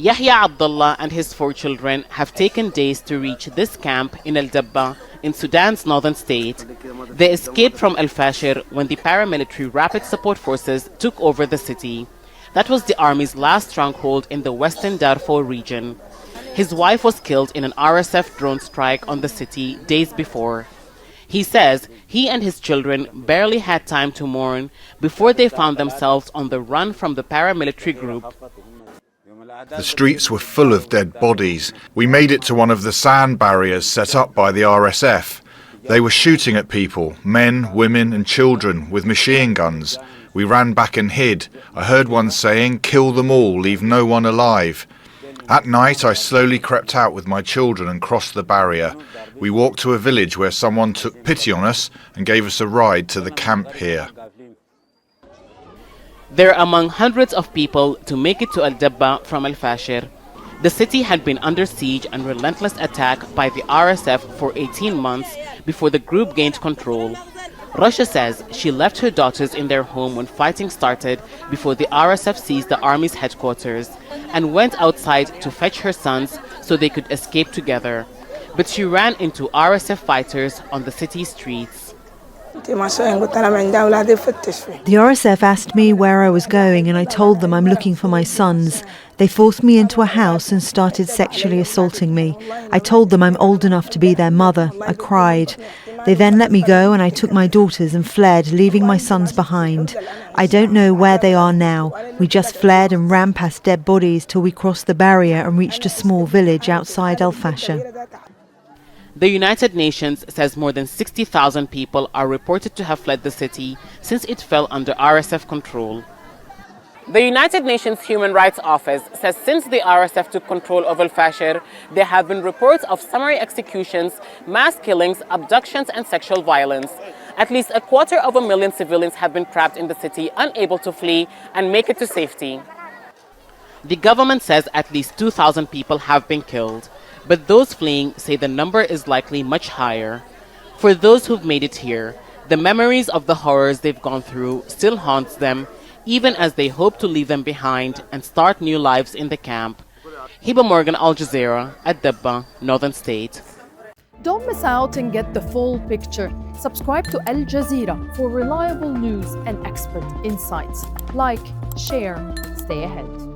Yahya Abdullah and his 4 children have taken days to reach this camp in al-Dabbah in Sudan's northern state. They escaped from el-Fasher when the paramilitary Rapid Support Forces took over the city. That was the army's last stronghold in the western Darfur region. His wife was killed in an RSF drone strike on the city days before. He says he and his children barely had time to mourn before they found themselves on the run from the paramilitary group. The streets were full of dead bodies. We made it to one of the sand barriers set up by the RSF. They were shooting at people, men, women and children, with machine guns. We ran back and hid. I heard one saying, "Kill them all, leave no one alive." At night, I slowly crept out with my children and crossed the barrier. We walked to a village where someone took pity on us and gave us a ride to the camp here. They're among hundreds of people to make it to al-Dabbah from el-Fasher. The city had been under siege and relentless attack by the RSF for 18 months before the group gained control. Russia says she left her daughters in their home when fighting started before the RSF seized the army's headquarters and went outside to fetch her sons so they could escape together. But she ran into RSF fighters on the city streets. The RSF asked me where I was going and I told them I'm looking for my sons. They forced me into a house and started sexually assaulting me. I told them I'm old enough to be their mother. I cried. They then let me go and I took my daughters and fled, leaving my sons behind. I don't know where they are now. We just fled and ran past dead bodies till we crossed the barrier and reached a small village outside el-Fasher. The United Nations says more than 60,000 people are reported to have fled the city since it fell under RSF control. The United Nations Human Rights Office says since the RSF took control of el-Fasher, there have been reports of summary executions, mass killings, abductions, and sexual violence. At least 250,000 civilians have been trapped in the city, unable to flee and make it to safety. The government says at least 2,000 people have been killed, but those fleeing say the number is likely much higher. For those who've made it here, the memories of the horrors they've gone through still haunts them, even as they hope to leave them behind and start new lives in the camp. Hiba Morgan, Al Jazeera, al-Dabbah, Northern State. Don't miss out and get the full picture. Subscribe to Al Jazeera for reliable news and expert insights. Like, share, stay ahead.